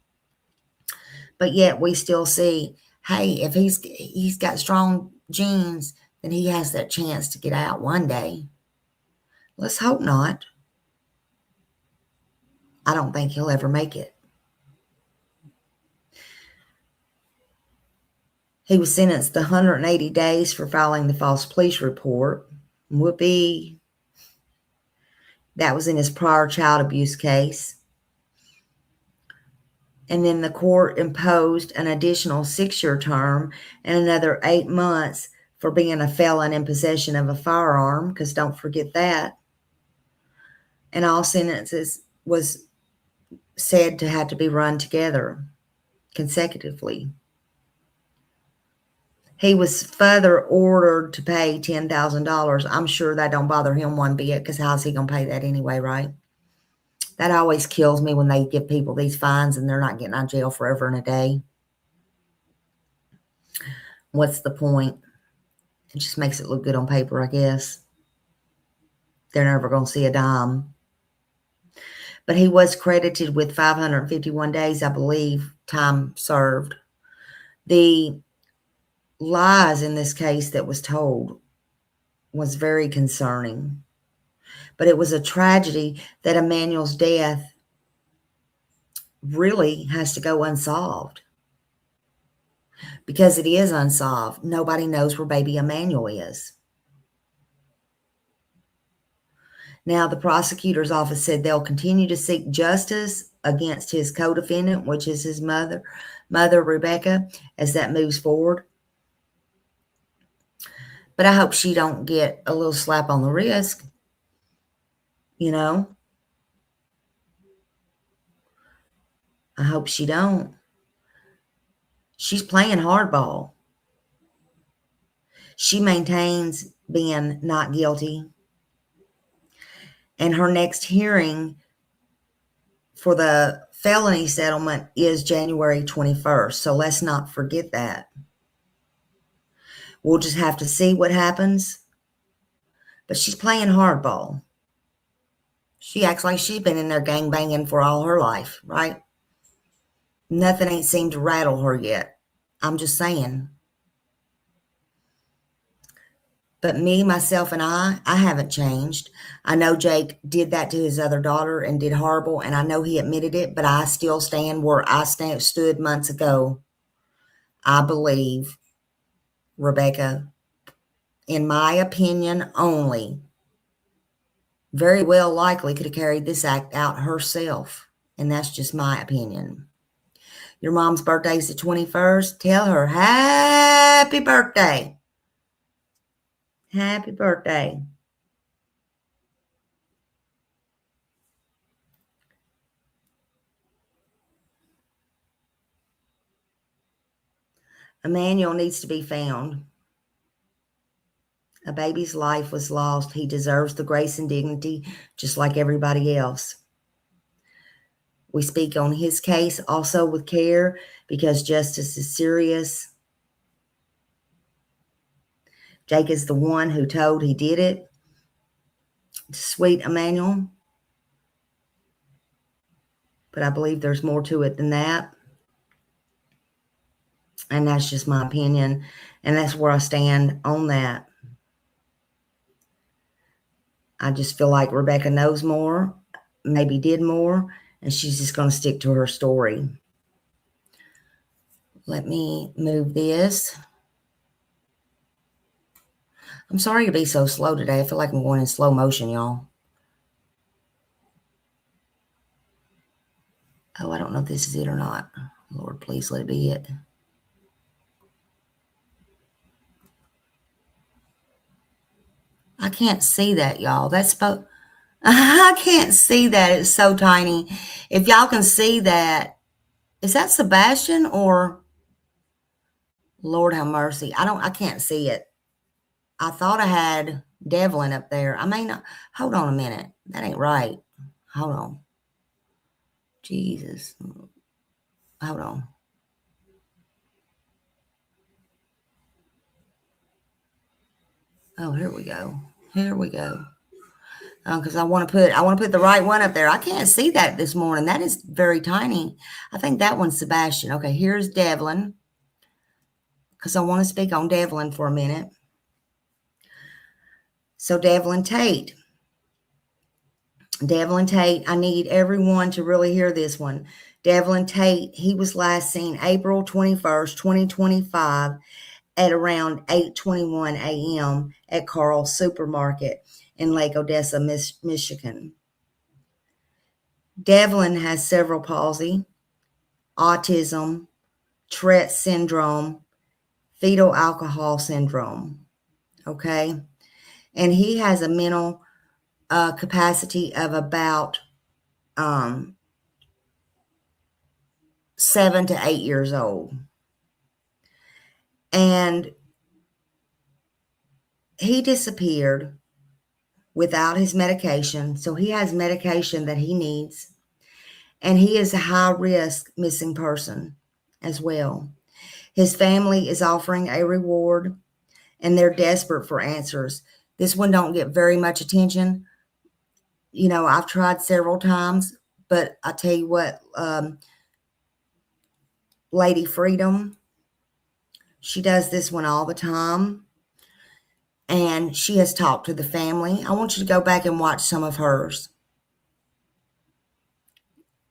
Speaker 3: But yet we still see, hey, if he's got strong genes, then he has that chance to get out one day. Let's hope not. I don't think he'll ever make it. He was sentenced to 180 days for filing the false police report. Whoopee. That was in his prior child abuse case. And then the court imposed an additional 6-year term and another 8 months for being a felon in possession of a firearm, because don't forget that. And all sentences was said to have to be run together consecutively. He was further ordered to pay $10,000. I'm sure that don't bother him one bit, because how's he going to pay that anyway, right? That always kills me when they give people these fines and they're not getting out of jail forever and a day. What's the point? It just makes it look good on paper, I guess. They're never going to see a dime. But he was credited with 551 days, I believe, time served. The lies in this case that was told was very concerning. But it was a tragedy that Emmanuel's death really has to go unsolved. Because it is unsolved. Nobody knows where baby Emmanuel is. Now, the prosecutor's office said they'll continue to seek justice against his co-defendant, which is his mother, Rebecca, as that moves forward. But I hope she don't get a little slap on the wrist, you know. I hope she don't. She's playing hardball. She maintains being not guilty. And her next hearing for the felony settlement is January 21st. So let's not forget that. We'll just have to see what happens. But she's playing hardball. She acts like she's been in there gangbanging for all her life, right? Nothing ain't seemed to rattle her yet. I'm just saying. But me, myself, and I haven't changed. I know Jake did that to his other daughter and did horrible, and I know he admitted it, but I still stand where I stood months ago. I believe Rebecca, in my opinion only, very well likely could have carried this act out herself, and that's just my opinion. Your mom's birthday is the 21st. Tell her happy birthday. Happy birthday. Emmanuel needs to be found. A baby's life was lost. He deserves the grace and dignity just like everybody else. We speak on his case also with care because justice is serious. Jake is the one who told he did it. Sweet Emmanuel. But I believe there's more to it than that. And that's just my opinion. And that's where I stand on that. I just feel like Rebecca knows more, maybe did more, and she's just going to stick to her story. Let me move this. I'm sorry to be so slow today. I feel like I'm going in slow motion, y'all. Oh, I don't know if this is it or not. Lord, please let it be it. I can't see that, y'all. That's I can't see that. It's so tiny. If y'all can see that, is that Sebastian or Lord have mercy? I can't see it. I thought I had Devlin up there. I may not. Hold on a minute. That ain't right. Hold on. Jesus. Hold on. Oh, here we go. Here we go. Because I want to put the right one up there. I can't see that this morning. That is very tiny. I think that one's Sebastian. Okay, here's Devlin. Because I want to speak on Devlin for a minute. So Devlin Tate. Devlin Tate, I need everyone to really hear this one. Devlin Tate, he was last seen April 21st, 2025 at around 8:21 a.m. at Carl's Supermarket in Lake Odessa, Michigan. Devlin has cerebral palsy, autism, Tourette syndrome, fetal alcohol syndrome, okay? And he has a mental capacity of about 7 to 8 years old. And he disappeared without his medication. So he has medication that he needs. And he is a high risk missing person as well. His family is offering a reward and they're desperate for answers. This one don't get very much attention. You know, I've tried several times, but I tell you what, Lady Freedom, she does this one all the time. And she has talked to the family. I want you to go back and watch some of hers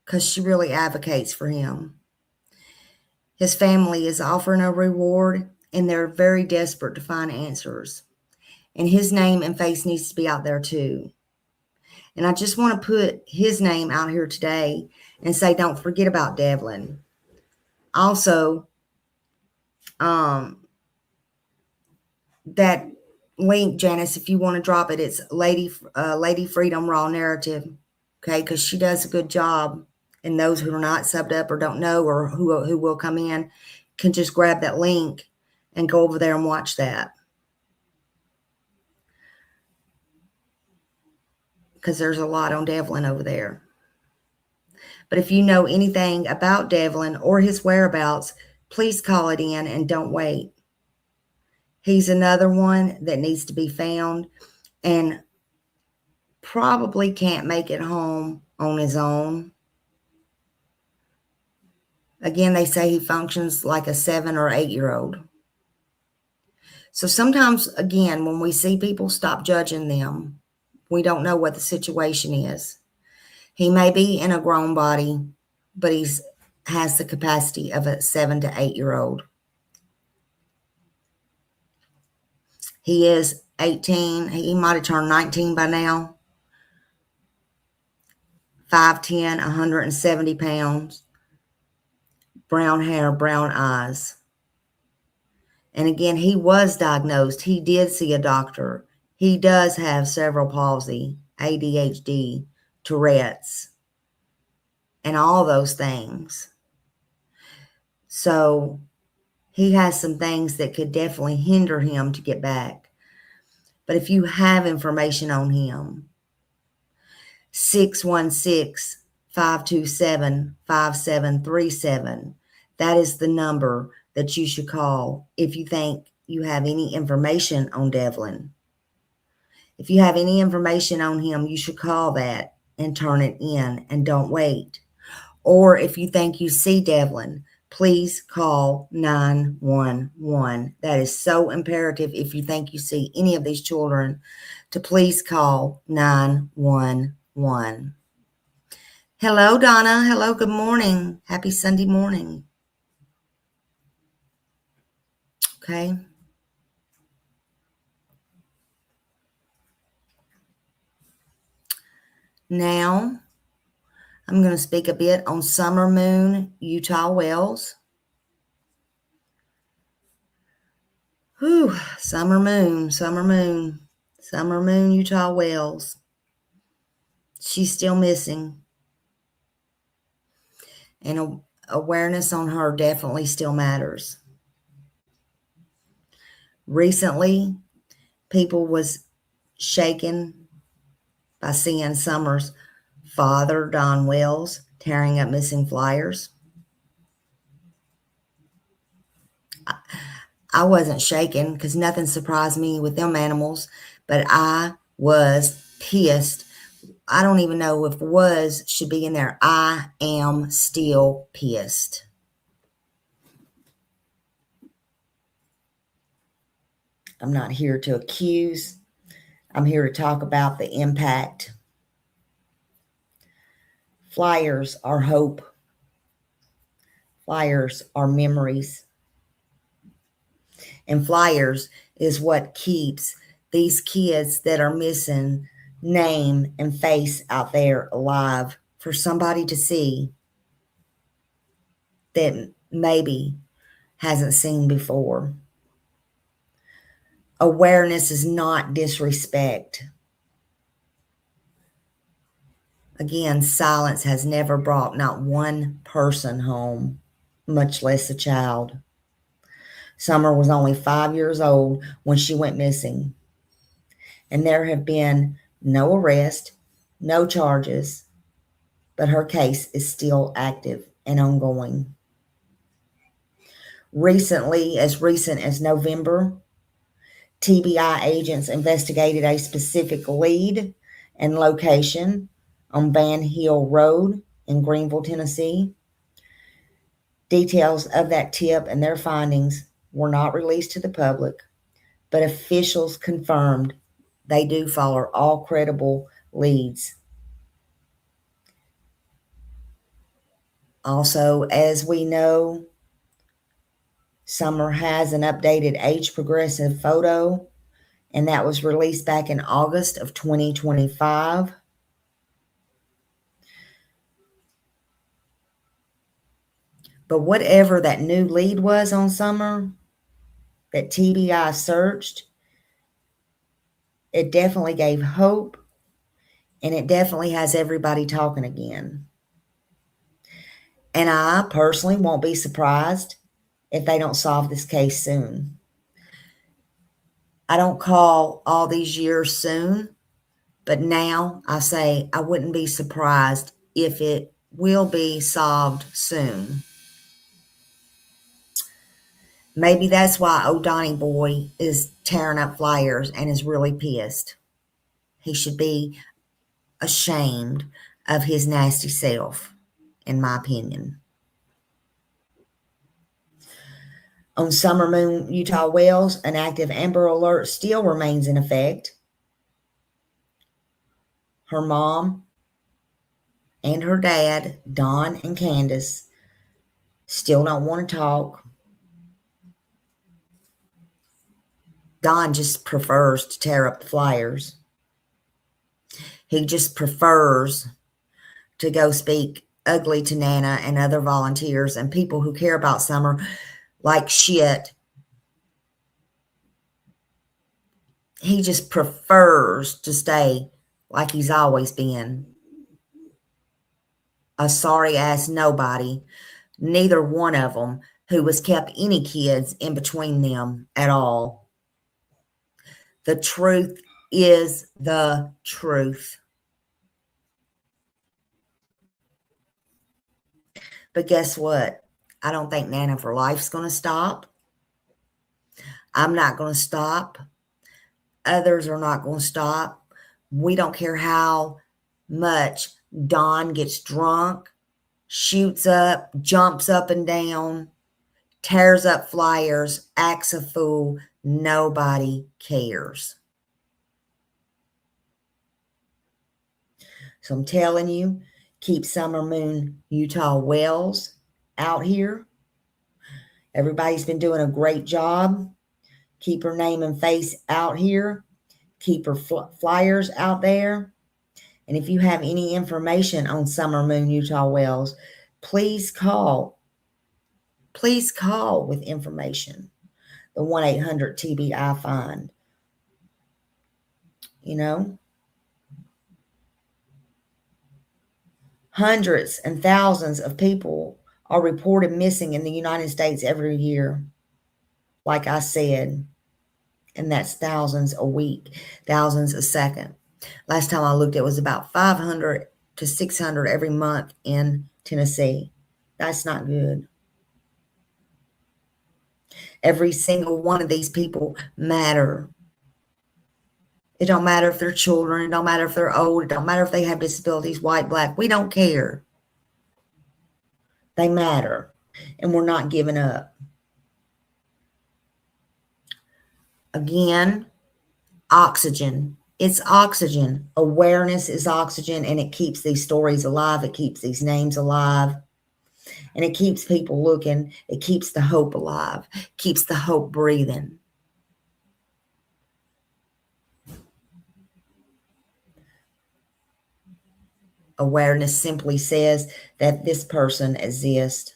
Speaker 3: because she really advocates for him. His family is offering a reward and they're very desperate to find answers. And his name and face needs to be out there too. And I just want to put his name out here today and say, don't forget about Devlin. Also, that link, Janice, if you want to drop it, it's Lady Freedom Raw Narrative, okay? Because she does a good job, and those who are not subbed up or don't know or who will come in can just grab that link and go over there and watch that. Because there's a lot on Devlin over there. But if you know anything about Devlin or his whereabouts, please call it in and don't wait. He's another one that needs to be found and probably can't make it home on his own. Again, they say he functions like a 7 or 8 year old. So sometimes, again, when we see people, stop judging them. We don't know what the situation is. He may be in a grown body, but has the capacity of a 7 to 8 year old. He is 18. He might have turned 19 by now. 5'10", 170 pounds. Brown hair, brown eyes. And again, he was diagnosed. He did see a doctor. He does have cerebral palsy, ADHD, Tourette's, and all those things. So he has some things that could definitely hinder him to get back. But if you have information on him, 616-527-5737. That is the number that you should call if you think you have any information on Devlin. If you have any information on him, you should call that and turn it in and don't wait. Or if you think you see Devlin, please call 911. That is so imperative if you think you see any of these children to please call 911. Hello, Donna. Hello, good morning. Happy Sunday morning. Okay. Now, I'm going to speak a bit on Summer Moon, Utah Wells. Whew, Summer Moon, Utah Wells. She's still missing. And awareness on her definitely still matters. Recently, people was shaken by seeing Summer's father, Don Wells, tearing up missing flyers. I wasn't shaken because nothing surprised me with them animals, but I was pissed. I don't even know if was should be in there. I am still pissed. I'm not here to accuse. I'm here to talk about the impact. Flyers are hope. Flyers are memories. And flyers is what keeps these kids that are missing name and face out there alive for somebody to see that maybe hasn't seen before. Awareness is not disrespect. Again, silence has never brought not one person home, much less a child. Summer was only 5 years old when she went missing, and there have been no arrest, no charges, but her case is still active and ongoing. Recently, as recent as November, TBI agents investigated a specific lead and location on Van Hill Road in Greenville, Tennessee. Details of that tip and their findings were not released to the public, but officials confirmed they do follow all credible leads. Also, as we know, Summer has an updated age progressive photo, and that was released back in August of 2025. But whatever that new lead was on Summer that TBI searched, it definitely gave hope, and it definitely has everybody talking again. And I personally won't be surprised if they don't solve this case soon. I don't call all these years soon, but now I say I wouldn't be surprised if it will be solved soon. Maybe that's why old Donnie Boy is tearing up flyers and is really pissed. He should be ashamed of his nasty self, in my opinion. On Summer Moon Utah Wells, an active Amber Alert still remains in effect. Her mom and her dad, Don and Candace, still don't want to talk. Don just prefers to tear up the flyers. He just prefers to go speak ugly to Nana and other volunteers and people who care about Summer like shit. He just prefers to stay like he's always been. A sorry ass nobody, neither one of them who has kept any kids in between them at all. The truth is the truth. But guess what? I don't think Nana for Life's going to stop. I'm not going to stop. Others are not going to stop. We don't care how much Don gets drunk, shoots up, jumps up and down, tears up flyers, acts a fool. Nobody cares. So I'm telling you, keep Summer Moon Utah Wells out here. Everybody's been doing a great job. Keep her name and face out here. Keep her flyers out there. And if you have any information on Summer Moon Utah Wells, please call. Please call with information. The 1-800-TBI-FIND. You know? Hundreds and thousands of people are reported missing in the United States every year. Like I said, and that's thousands a week, thousands a second. Last time I looked, it was about 500 to 600 every month in Tennessee. That's not good. Every single one of these people matter. It don't matter if they're children. It don't matter if they're old. It don't matter if they have disabilities, white, black. We don't care. They matter. And we're not giving up. Again, oxygen. It's oxygen. Awareness is oxygen, and it keeps these stories alive. It keeps these names alive. And it keeps people looking. It keeps the hope alive. Keeps the hope breathing. Awareness simply says that this person exists.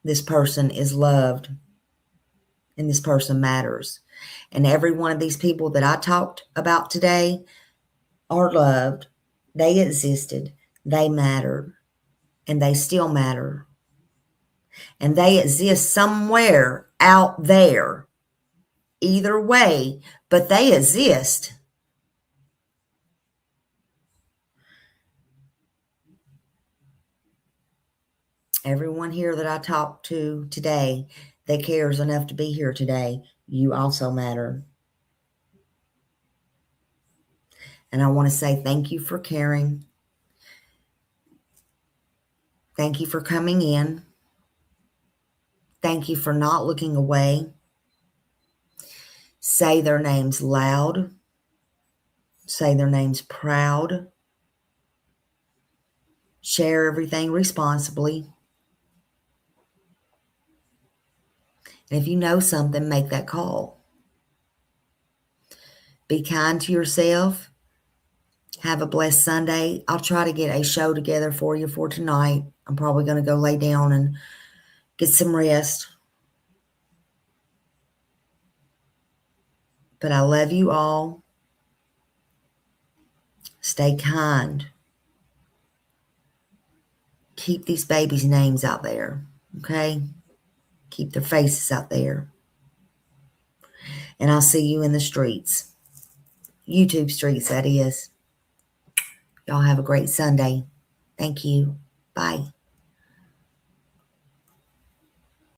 Speaker 3: This person is loved. And this person matters. And every one of these people that I talked about today are loved. They existed. They mattered. And they still matter. And they exist somewhere out there. Either way, but they exist. Everyone here that I talked to today that cares enough to be here today, you also matter. And I want to say thank you for caring. Thank you for coming in. Thank you for not looking away. Say their names loud. Say their names proud. Share everything responsibly. And if you know something, make that call. Be kind to yourself. Have a blessed Sunday. I'll try to get a show together for you for tonight. I'm probably going to go lay down and get some rest. But I love you all. Stay kind. Keep these babies' names out there, okay? Keep their faces out there. And I'll see you in the streets. YouTube streets, that is. Y'all have a great Sunday. Thank you. Bye.